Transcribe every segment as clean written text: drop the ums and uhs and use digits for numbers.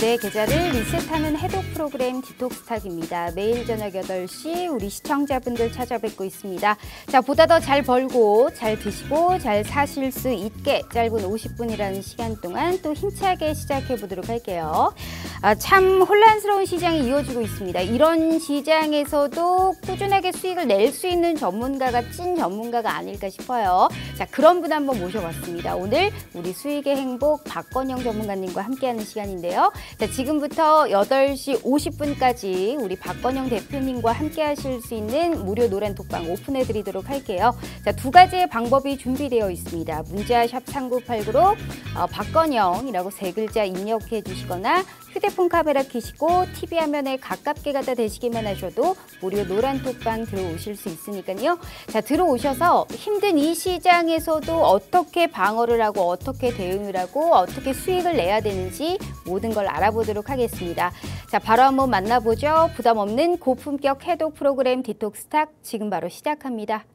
내 계좌를 리셋하는 해독 프로그램 디톡스탁입니다. 매일 저녁 8시 우리 시청자분들 찾아뵙고 있습니다. 자, 보다 더 잘 벌고 잘 드시고 잘 사실 수 있게 짧은 50분이라는 시간 동안 또 힘차게 시작해 보도록 할게요. 참 혼란스러운 시장이 이어지고 있습니다. 이런 시장에서도 꾸준하게 수익을 낼 수 있는 전문가가 찐 전문가가 아닐까 싶어요. 자, 그런 분 한번 모셔봤습니다. 오늘 우리 수익의 행복 박건영 전문가님과 함께하는 시간인데요. 자, 지금부터 8시 50분까지 우리 박건영 대표님과 함께 하실 수 있는 무료 노란 톡방 오픈해 드리도록 할게요. 자, 두 가지의 방법이 준비되어 있습니다. 문자 샵 3989로 박건영이라고 3글자 입력해 주시거나 휴대폰 카메라 켜시고 TV 화면에 가깝게 갖다 대시기만 하셔도 무료 노란 톡방 들어오실 수 있으니까요. 자, 들어오셔서 힘든 이 시장에서도 어떻게 방어를 하고 어떻게 대응을 하고 어떻게 수익을 내야 되는지 모든 걸 알아보도록 하겠습니다. 자, 바로 한번 만나보죠. 부담 없는 고품격 해독 프로그램 디톡스탁 지금 바로 시작합니다.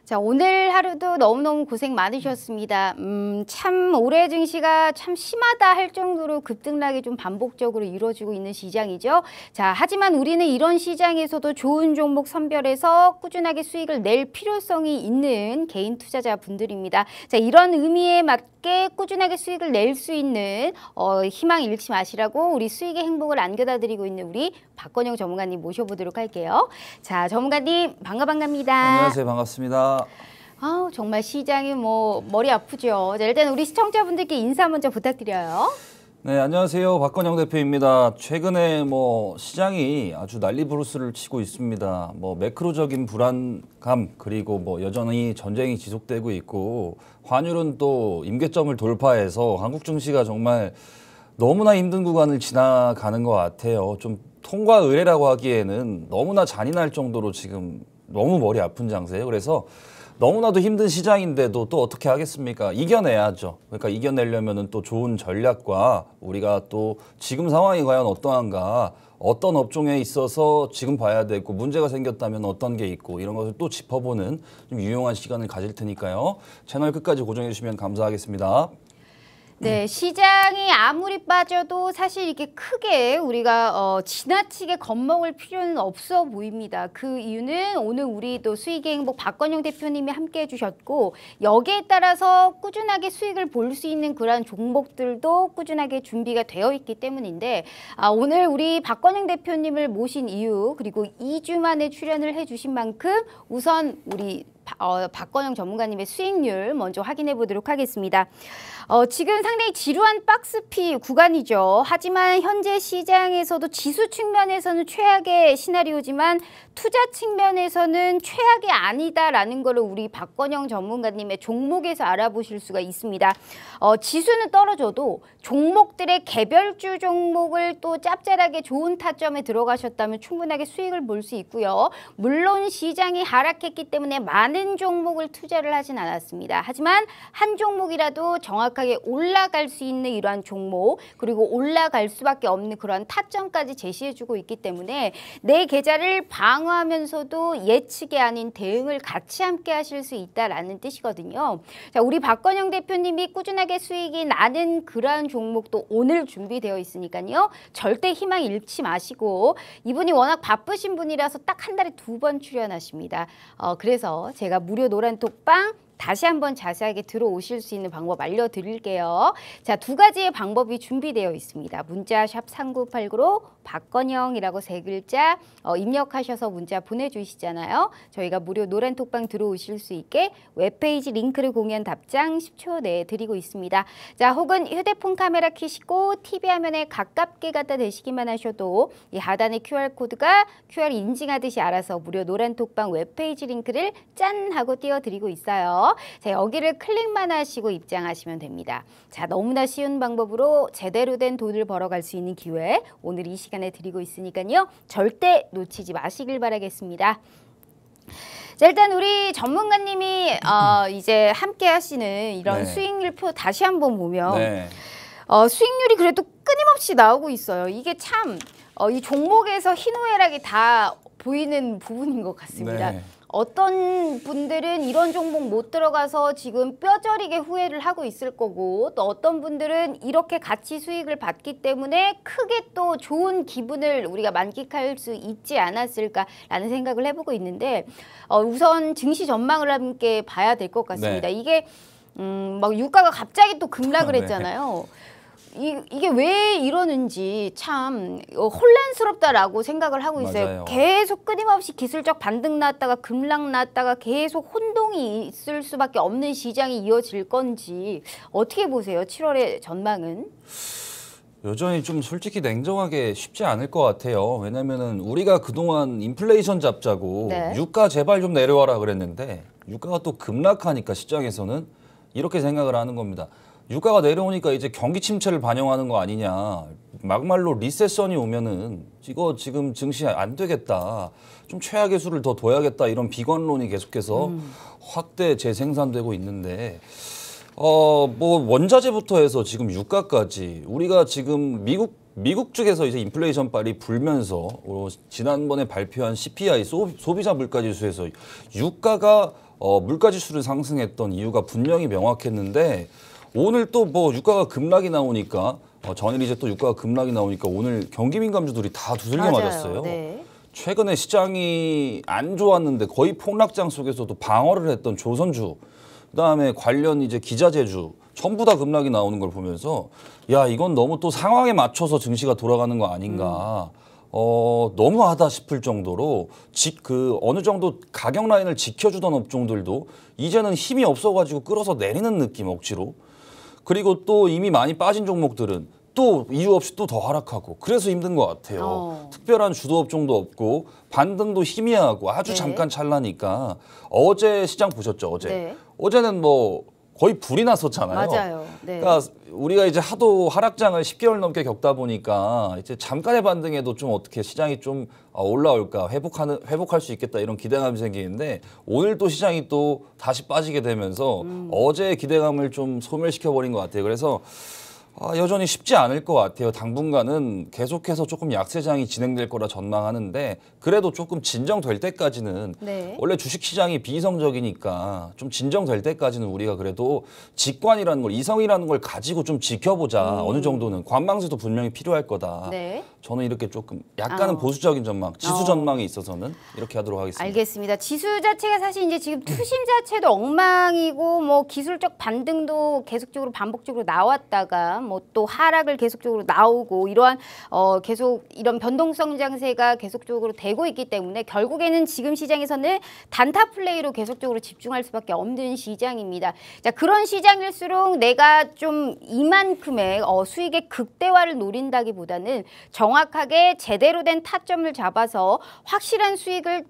자, 오늘 하루도 너무너무 고생 많으셨습니다. 참 올해 증시가 참 심하다 할 정도로 급등락이 좀 반복적으로 이루어지고 있는 시장이죠. 자, 하지만 우리는 이런 시장에서도 좋은 종목 선별해서 꾸준하게 수익을 낼 필요성이 있는 개인 투자자분들입니다. 자, 이런 의미에 맞게 꾸준하게 수익을 낼 수 있는 희망 잃지 마시라고 우리 수익의 행복을 안겨다 드리고 있는 우리 박건영 전문가님 모셔보도록 할게요. 자, 전문가님 반갑습니다. 안녕하세요. 반갑습니다. 정말 시장이 머리 아프죠. 자, 일단 우리 시청자분들께 인사 먼저 부탁드려요. 네, 안녕하세요. 박건영 대표입니다. 최근에 시장이 아주 난리 부르스를 치고 있습니다. 매크로적인 불안감 그리고 여전히 전쟁이 지속되고 있고 환율은 또 임계점을 돌파해서 한국 증시가 정말 너무나 힘든 구간을 지나가는 것 같아요. 좀 통과 의례라고 하기에는 너무나 잔인할 정도로 지금 너무 머리 아픈 장세예요. 그래서 너무나도 힘든 시장인데도 또 어떻게 하겠습니까? 이겨내야죠. 그러니까 이겨내려면 또 좋은 전략과 우리가 또 지금 상황이 과연 어떠한가, 어떤 업종에 있어서 지금 봐야 되고 문제가 생겼다면 어떤 게 있고 이런 것을 또 짚어보는 좀 유용한 시간을 가질 테니까요. 채널 끝까지 고정해 주시면 감사하겠습니다. 네, 시장이 아무리 빠져도 사실 이렇게 크게 우리가 지나치게 겁먹을 필요는 없어 보입니다. 그 이유는 오늘 우리 또 수익의 행복 박건영 대표님이 함께 해주셨고 여기에 따라서 꾸준하게 수익을 볼 수 있는 그러한 종목들도 꾸준하게 준비가 되어 있기 때문인데 오늘 우리 박건영 대표님을 모신 이유 그리고 2주 만에 출연을 해주신 만큼 우선 우리 박건영 전문가님의 수익률 먼저 확인해 보도록 하겠습니다. 지금 상당히 지루한 박스피 구간이죠. 하지만 현재 시장에서도 지수 측면에서는 최악의 시나리오지만 투자 측면에서는 최악이 아니다라는 것을 우리 박건영 전문가님의 종목에서 알아보실 수가 있습니다. 지수는 떨어져도 종목들의 개별주 종목을 또 짭짤하게 좋은 타점에 들어가셨다면 충분하게 수익을 볼 수 있고요. 물론 시장이 하락했기 때문에 많은 종목을 투자를 하진 않았습니다. 하지만 한 종목이라도 정확하게 올라갈 수 있는 이러한 종목 그리고 올라갈 수밖에 없는 그러한 타점까지 제시해주고 있기 때문에 내 계좌를 방어하면서도 예측이 아닌 대응을 같이 함께 하실 수 있다라는 뜻이거든요. 자, 우리 박건영 대표님이 꾸준하게 수익이 나는 그러한 종목도 오늘 준비되어 있으니까요. 절대 희망 잃지 마시고 이분이 워낙 바쁘신 분이라서 딱 한 달에 2번 출연하십니다. 그래서 제가 제가 무료 노란톡방 다시 한번 자세하게 들어오실 수 있는 방법 알려드릴게요. 자, 두 가지의 방법이 준비되어 있습니다. 문자 샵 3989로 박건영이라고 세 글자 입력하셔서 문자 보내주시잖아요. 저희가 무료 노란톡방 들어오실 수 있게 웹페이지 링크를 공유한 답장 10초 내에 드리고 있습니다. 자, 혹은 휴대폰 카메라 켜시고 TV 화면에 가깝게 갖다 대시기만 하셔도 이 하단의 QR코드가 QR 인증하듯이 알아서 무료 노란톡방 웹페이지 링크를 짠 하고 띄워드리고 있어요. 자, 여기를 클릭만 하시고 입장하시면 됩니다. 자, 너무나 쉬운 방법으로 제대로 된 돈을 벌어갈 수 있는 기회 오늘 이 시간에 드리고 있으니까요. 절대 놓치지 마시길 바라겠습니다. 자, 일단 우리 전문가님이 이제 함께 하시는 이런 수익률표 다시 한번 보면 수익률이 그래도 끊임없이 나오고 있어요. 이게 참 이 종목에서 희노애락이 다 보이는 부분인 것 같습니다. 어떤 분들은 이런 종목 못 들어가서 지금 뼈저리게 후회를 하고 있을 거고 또 어떤 분들은 이렇게 같이 수익을 받기 때문에 크게 또 좋은 기분을 우리가 만끽할 수 있지 않았을까라는 생각을 해보고 있는데 우선 증시 전망을 함께 봐야 될 것 같습니다. 이게 막 유가가 갑자기 또 급락을 했잖아요. 이게 왜 이러는지 참 혼란스럽다라고 생각을 하고 있어요. 맞아요. 계속 끊임없이 기술적 반등 났다가 급락 났다가 계속 혼동이 있을 수밖에 없는 시장이 이어질 건지 어떻게 보세요? 7월의 전망은? 여전히 좀 솔직히 냉정하게 쉽지 않을 것 같아요. 왜냐면은 우리가 그동안 인플레이션 잡자고 유가 제발 좀 내려와라 그랬는데 유가가 또 급락하니까 시장에서는 이렇게 생각을 하는 겁니다. 유가가 내려오니까 이제 경기 침체를 반영하는 거 아니냐. 막말로 리세션이 오면은 이거 지금 증시 안 되겠다. 좀 최악의 수를 더 둬야겠다. 이런 비관론이 계속해서 확대 재생산되고 있는데 뭐 원자재부터 해서 지금 유가까지 우리가 지금 미국 쪽에서 이제 인플레이션 빨이 불면서 지난번에 발표한 CPI 소비자 물가지수에서 유가가 물가지수를 상승했던 이유가 분명히 명확했는데 오늘 또 뭐 유가가 급락이 나오니까 전일 이제 또 유가가 급락이 나오니까 오늘 경기 민감주들이 다 두들겨 맞았어요. 최근에 시장이 안 좋았는데 거의 폭락장 속에서도 방어를 했던 조선주, 그다음에 관련 이제 기자재주 전부 다 급락이 나오는 걸 보면서 야 이건 너무 또 상황에 맞춰서 증시가 돌아가는 거 아닌가. 너무하다 싶을 정도로 어느 정도 가격 라인을 지켜주던 업종들도 이제는 힘이 없어가지고 끌어서 내리는 느낌 억지로. 그리고 또 이미 많이 빠진 종목들은 또 이유 없이 또 더 하락하고 그래서 힘든 것 같아요. 특별한 주도 업종도 없고 반등도 희미하고 아주 잠깐 찰나니까 어제 시장 보셨죠? 어제는 뭐 거의 불이 났었잖아요. 맞아요. 그러니까 우리가 이제 하도 하락장을 10개월 넘게 겪다 보니까 이제 잠깐의 반등에도 좀 어떻게 시장이 좀 올라올까 회복할 수 있겠다 이런 기대감이 생기는데 오늘 또 시장이 또 다시 빠지게 되면서 어제의 기대감을 좀 소멸시켜 버린 것 같아요. 그래서 여전히 쉽지 않을 것 같아요. 당분간은 계속해서 조금 약세장이 진행될 거라 전망하는데 그래도 조금 진정될 때까지는 원래 주식시장이 비이성적이니까 좀 진정될 때까지는 우리가 그래도 직관이라는 걸 이성이라는 걸 가지고 좀 지켜보자. 어느 정도는 관망세도 분명히 필요할 거다. 저는 이렇게 조금 약간은 보수적인 전망, 지수 전망에 있어서는 이렇게 하도록 하겠습니다. 알겠습니다. 지수 자체가 사실 이제 지금 투심 자체도 엉망이고 뭐 기술적 반등도 계속적으로 반복적으로 나왔다가 뭐 또 하락을 계속적으로 나오고 이러한 계속 이런 변동성 장세가 계속적으로 되고 있기 때문에 결국에는 지금 시장에서는 단타 플레이로 계속적으로 집중할 수밖에 없는 시장입니다. 자, 그런 시장일수록 내가 좀 이만큼의 수익의 극대화를 노린다기보다는 정확하게 제대로 된 타점을 잡아서 확실한 수익을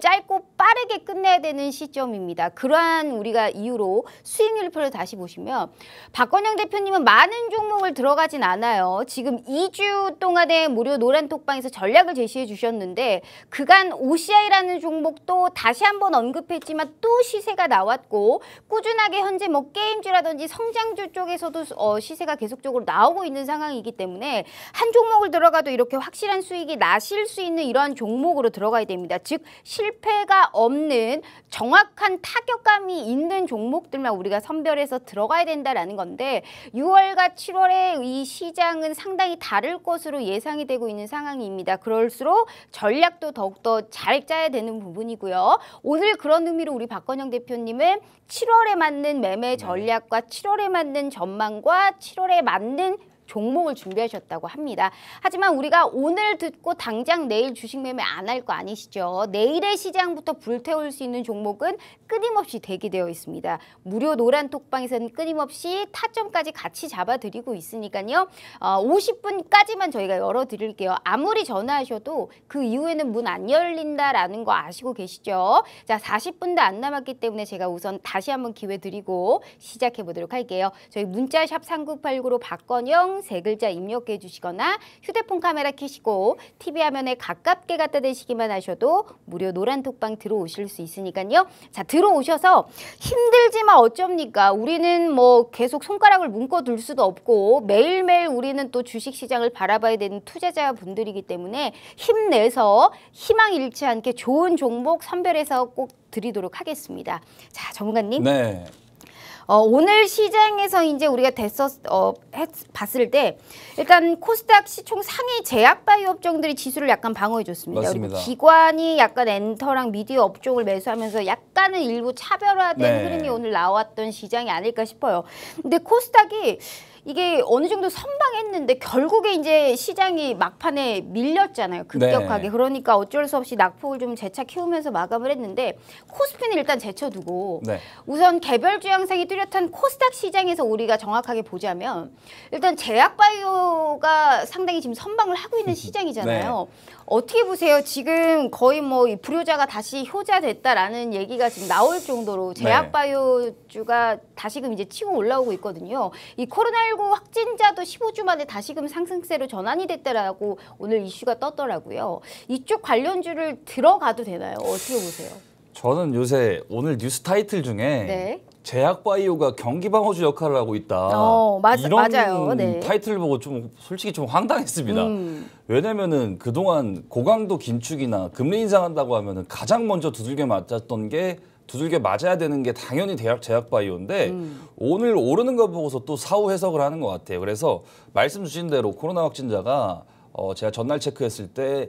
짧고 빠르게 끝내야 되는 시점입니다. 그러한 우리가 이유로 수익률표를 다시 보시면 박건영 대표님은 많은 종목을 들어가진 않아요. 지금 2주 동안의 무료 노란톡방에서 전략을 제시해 주셨는데 그간 OCI라는 종목도 다시 한번 언급했지만 또 시세가 나왔고 꾸준하게 현재 뭐 게임주라든지 성장주 쪽에서도 시세가 계속적으로 나오고 있는 상황이기 때문에 한 종목을 들어가도 이렇게 확실한 수익이 나실 수 있는 이러한 종목으로 들어가야 됩니다. 즉 실패가 없는 정확한 타격감이 있는 종목들만 우리가 선별해서 들어가야 된다라는 건데 6월같이 7월에 이 시장은 상당히 다를 것으로 예상이 되고 있는 상황입니다. 그럴수록 전략도 더욱더 잘 짜야 되는 부분이고요. 오늘 그런 의미로 우리 박건영 대표님은 7월에 맞는 매매 전략과 7월에 맞는 전망과 7월에 맞는 종목을 준비하셨다고 합니다. 하지만 우리가 오늘 듣고 당장 내일 주식 매매 안 할 거 아니시죠? 내일의 시장부터 불태울 수 있는 종목은 끊임없이 대기되어 있습니다. 무료 노란톡방에서는 끊임없이 타점까지 같이 잡아드리고 있으니까요. 50분까지만 저희가 열어드릴게요. 아무리 전화하셔도 그 이후에는 문 안 열린다라는 거 아시고 계시죠? 자, 40분도 안 남았기 때문에 제가 우선 다시 한번 기회 드리고 시작해 보도록 할게요. 저희 문자샵 3989로 박건영 세 글자 입력해 주시거나 휴대폰 카메라 켜시고 TV 화면에 가깝게 갖다 대시기만 하셔도 무료 노란톡방 들어오실 수 있으니까요. 자, 들어오셔서 힘들지만 어쩝니까? 우리는 뭐 계속 손가락을 묶어둘 수도 없고 매일매일 우리는 또 주식시장을 바라봐야 되는 투자자분들이기 때문에 힘내서 희망 잃지 않게 좋은 종목 선별해서 꼭 드리도록 하겠습니다. 자, 전문가님. 네. 오늘 시장에서 이제 우리가 봤을 때 일단 코스닥 시총 상위 제약바이오 업종들이 지수를 약간 방어해줬습니다. 맞습니다. 그리고 기관이 약간 엔터랑 미디어 업종을 매수하면서 약간은 일부 차별화된 네. 흐름이 오늘 나왔던 시장이 아닐까 싶어요. 근데 코스닥이 이게 어느 정도 선방했는데 결국에 이제 시장이 막판에 밀렸잖아요. 급격하게. 네. 그러니까 어쩔 수 없이 낙폭을 좀 재차 키우면서 마감을 했는데 코스피는 일단 제쳐두고 네. 우선 개별주 양상이 뚜렷한 코스닥 시장에서 우리가 정확하게 보자면 일단 제약바이오가 상당히 지금 선방을 하고 있는 시장이잖아요. 네. 어떻게 보세요? 지금 거의 뭐 이 불효자가 다시 효자됐다라는 얘기가 지금 나올 정도로 제약바이오주가 다시금 이제 치고 올라오고 있거든요. 이 코로나19 확진자도 15주 만에 다시금 상승세로 전환이 됐다라고 오늘 이슈가 떴더라고요. 이쪽 관련주를 들어가도 되나요? 어떻게 보세요? 저는 요새 오늘 뉴스 타이틀 중에 네. 제약바이오가 경기방어주 역할을 하고 있다. 이런 맞아요. 네. 타이틀을 보고 좀 솔직히 좀 황당했습니다. 왜냐면은 그동안 고강도 긴축이나 금리 인상한다고 하면은 가장 먼저 두들겨 맞았던 게 두들겨 맞아야 되는 게 당연히 제약바이오인데 오늘 오르는 거 보고서 또 사후 해석을 하는 것 같아요. 그래서 말씀 주신 대로 코로나 확진자가 제가 전날 체크했을 때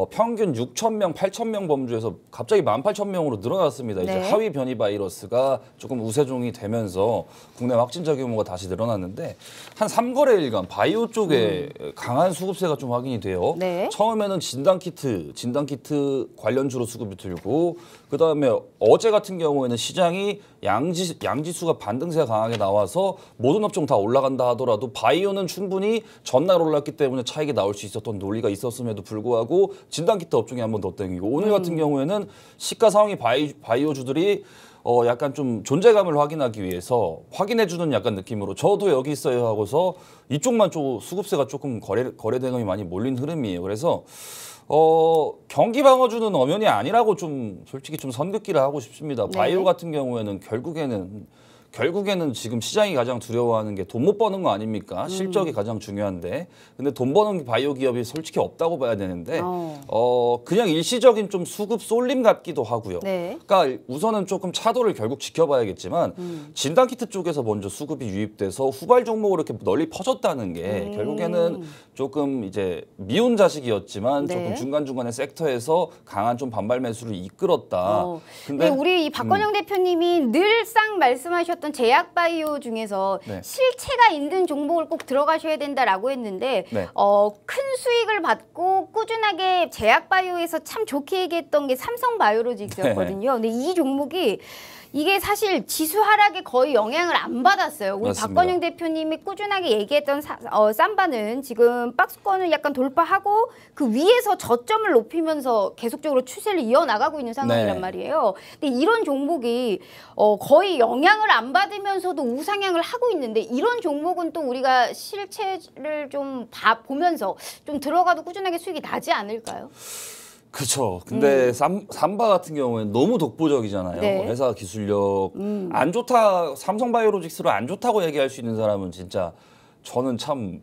평균 6,000명, 8,000명 범주에서 갑자기 18,000명으로 늘어났습니다. 네. 이제 하위 변이 바이러스가 조금 우세종이 되면서 국내 확진자 규모가 다시 늘어났는데 한 3거래일간 바이오 쪽에 강한 수급세가 좀 확인이 돼요. 네. 처음에는 진단키트 관련주로 수급이 들고 그다음에 어제 같은 경우에는 시장이 양지수가 반등세가 강하게 나와서 모든 업종 다 올라간다 하더라도 바이오는 충분히 전날 올랐기 때문에 차익이 나올 수 있었던 논리가 있었음에도 불구하고 진단키트 업종이 한 번 더 땡기고 오늘 같은 경우에는 시가 상위 바이오주들이 약간 좀 존재감을 확인하기 위해서 확인해주는 약간 느낌으로 저도 여기 있어요 하고서 이쪽만 좀 수급세가 조금 거래 대금이 많이 몰린 흐름이에요. 그래서 경기방어주는 엄연히 아니라고 좀 솔직히 좀 선긋기를 하고 싶습니다. 네. 바이오 같은 경우에는 결국에는 지금 시장이 가장 두려워하는 게 돈 못 버는 거 아닙니까? 실적이 가장 중요한데. 근데 돈 버는 바이오 기업이 솔직히 없다고 봐야 되는데 그냥 일시적인 좀 수급 쏠림 같기도 하고요. 네. 그러니까 우선은 조금 차도를 결국 지켜봐야겠지만 진단키트 쪽에서 먼저 수급이 유입돼서 후발 종목으로 이렇게 널리 퍼졌다는 게 결국에는 조금 이제 미운 자식이었지만 네. 조금 중간중간에 섹터에서 강한 좀 반발 매수를 이끌었다. 근데 우리 이 박건영 대표님이 늘상 말씀하셨던 제약바이오 중에서 네. 실체가 있는 종목을 꼭 들어가셔야 된다라고 했는데 네. 큰 수익을 받고 꾸준하게 제약바이오에서 참 좋게 얘기했던 게 삼성바이오로직스였거든요. 근데 이 종목이 이게 사실 지수 하락에 거의 영향을 안 받았어요. 우리 맞습니다. 박건영 대표님이 꾸준하게 얘기했던 삼바는 지금 박스권을 약간 돌파하고 그 위에서 저점을 높이면서 계속적으로 추세를 이어나가고 있는 상황이란 네. 말이에요. 근데 이런 종목이 거의 영향을 안 받으면서도 우상향을 하고 있는데 이런 종목은 또 우리가 실체를 좀 보면서 좀 들어가도 꾸준하게 수익이 나지 않을까요? 그렇죠. 근데 삼바 같은 경우에는 너무 독보적이잖아요. 네. 회사 기술력 안 좋다. 삼성바이오로직스로 안 좋다고 얘기할 수 있는 사람은 진짜 저는 참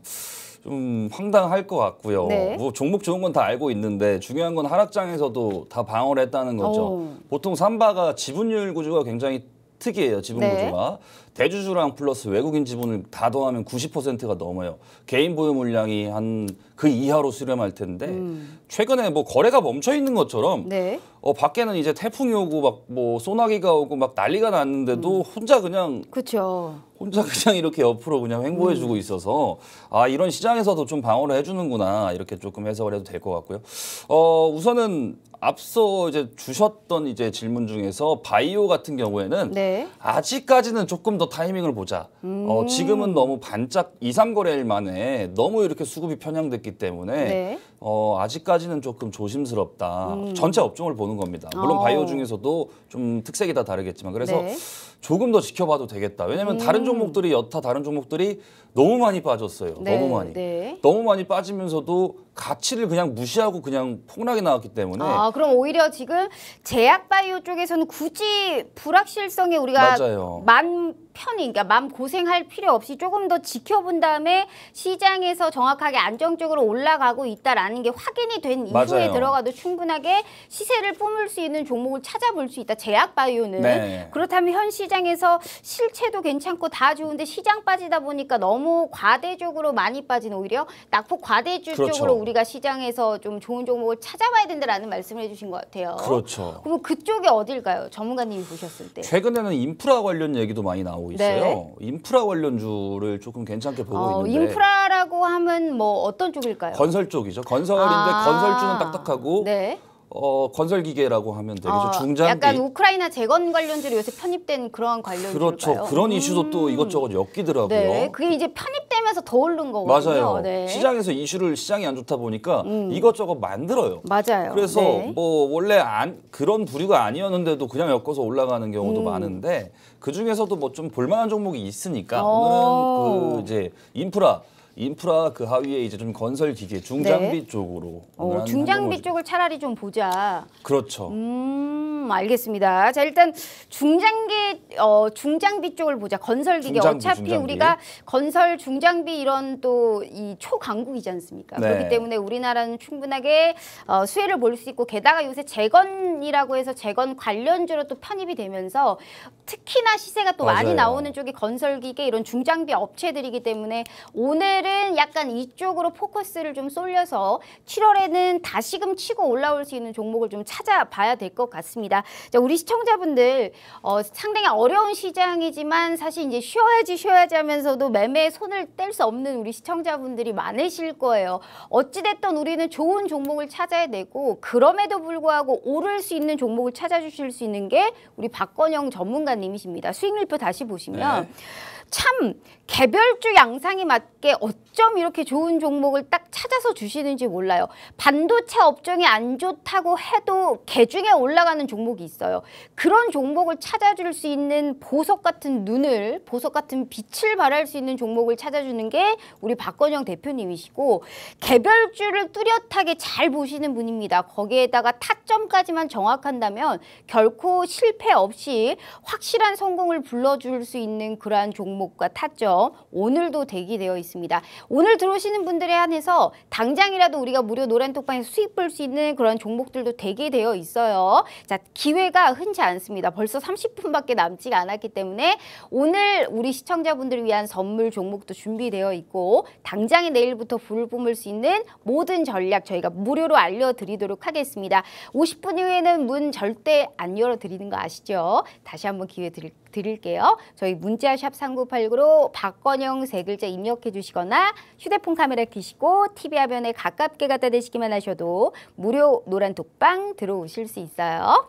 좀 황당할 것 같고요. 네. 뭐 종목 좋은 건 다 알고 있는데 중요한 건 하락장에서도 다 방어를 했다는 거죠. 보통 삼바가 지분율 구조가 굉장히 특이해요. 지분 네. 구조가. 대주주랑 플러스 외국인 지분을 다 더하면 90%가 넘어요. 개인 보유 물량이 한 그 이하로 수렴할 텐데 최근에 뭐 거래가 멈춰 있는 것처럼 네. 밖에는 이제 태풍이 오고 막 뭐 소나기가 오고 막 난리가 났는데도 혼자 그냥 이렇게 옆으로 그냥 횡보해주고 있어서 이런 시장에서도 좀 방어를 해주는구나 이렇게 조금 해석을 해도 될 것 같고요. 우선은 앞서 이제 주셨던 이제 질문 중에서 바이오 같은 경우에는 네. 아직까지는 조금 더 타이밍을 보자. 지금은 너무 반짝 2, 3거래일 만에 너무 이렇게 수급이 편향됐기 때문에 네. 아직까지는 조금 조심스럽다. 전체 업종을 보는 겁니다. 물론 바이오 중에서도 좀 특색이 다 다르겠지만 그래서 네. 조금 더 지켜봐도 되겠다. 왜냐하면 다른 종목들이 여타 다른 종목들이 너무 많이 빠졌어요. 네. 너무 많이. 네. 너무 많이 빠지면서도 가치를 그냥 무시하고 그냥 폭락이 나왔기 때문에 그럼 오히려 지금 제약바이오 쪽에서는 굳이 불확실성에 우리가 맞아요. 그러니까 마음 고생할 필요 없이 조금 더 지켜본 다음에 시장에서 정확하게 안정적으로 올라가고 있다라는 게 확인이 된 이후에 맞아요. 들어가도 충분하게 시세를 뿜을 수 있는 종목을 찾아볼 수 있다. 제약바이오는. 네. 그렇다면 현 시장에서 실체도 괜찮고 다 좋은데 시장 빠지다 보니까 너무 과대적으로 많이 빠진 오히려 낙폭 과대주 그렇죠. 쪽으로 우리가 시장에서 좀 좋은 종목을 찾아봐야 된다라는 말씀을 해주신 것 같아요. 그렇죠. 그럼 그쪽이 어딜까요? 전문가님이 보셨을 때. 최근에는 인프라 관련 얘기도 많이 나오고 있어요. 네. 인프라 관련주를 조금 괜찮게 보고 있는데 인프라라고 하면 뭐 어떤 쪽일까요? 건설 쪽이죠. 건설인데 건설주는 딱딱하고 네. 건설 기계라고 하면 되겠죠. 중장비. 약간 우크라이나 재건 관련주로 요새 편입된 그런 관련주일까요? 그렇죠. 그런 이슈도 또 이것저것 엮이더라고요. 네, 그게 이제 편입되면서 더 오른 거거든요. 맞아요. 네. 시장에서 이슈를 시장이 안 좋다 보니까 이것저것 만들어요. 맞아요. 그래서 네. 뭐 원래 그런 부류가 아니었는데도 그냥 엮어서 올라가는 경우도 많은데 그 중에서도 뭐 좀 볼만한 종목이 있으니까 오늘은 그 이제 인프라 그 하위에 이제 좀 건설 기계 중장비 네. 쪽으로 중장비 쪽을 차라리 좀 보자. 그렇죠. 알겠습니다. 자, 일단 중장비 쪽을 보자. 건설 기계. 어차피 중장비. 우리가 건설 중장비 이런 또 이 초강국이지 않습니까? 네. 그렇기 때문에 우리나라는 충분하게 수혜를 볼 수 있고 게다가 요새 재건이라고 해서 재건 관련주로 또 편입이 되면서 특히나 시세가 또 많이 맞아요. 나오는 쪽이 건설 기계 이런 중장비 업체들이기 때문에 오늘은 약간 이쪽으로 포커스를 좀 쏠려서 7월에는 다시금 치고 올라올 수 있는 종목을 좀 찾아봐야 될 것 같습니다. 자, 우리 시청자분들 상당히 어려운 시장이지만 사실 이제 쉬어야지 하면서도 매매에 손을 뗄 수 없는 우리 시청자분들이 많으실 거예요. 어찌됐든 우리는 좋은 종목을 찾아야 되고 그럼에도 불구하고 오를 수 있는 종목을 찾아주실 수 있는 게 우리 박건영 전문가님이십니다. 수익률표 다시 보시면 참 개별주 양상에 맞게 어쩜 이렇게 좋은 종목을 딱 찾아서 주시는지 몰라요. 반도체 업종이 안 좋다고 해도 개중에 올라가는 종목이 있어요. 그런 종목을 찾아줄 수 있는 보석 같은 눈을, 보석 같은 빛을 발할 수 있는 종목을 찾아주는 게 우리 박건영 대표님이시고 개별주를 뚜렷하게 잘 보시는 분입니다. 거기에다가 타점까지만 정확한다면 결코 실패 없이 확실한 성공을 불러줄 수 있는 그러한 종목과 타점 오늘도 대기되어 있습니다. 오늘 들어오시는 분들에 한해서 당장이라도 우리가 무료 노란톡방에서 수익 볼 수 있는 그런 종목들도 대기되어 있어요. 자, 기회가 흔치 않습니다. 벌써 30분밖에 남지가 않았기 때문에 오늘 우리 시청자분들을 위한 선물 종목도 준비되어 있고 당장에 내일부터 불을 뿜을 수 있는 모든 전략 저희가 무료로 알려드리도록 하겠습니다. 50분 이후에는 문 절대 안 열어드리는 거 아시죠? 다시 한번 기회 드릴게요. 저희 문자 샵 3989로 박건영 세 글자 입력해 주시거나 휴대폰 카메라 켜시고 TV 화면에 가깝게 갖다 대시기만 하셔도 무료 노란 독방 들어오실 수 있어요.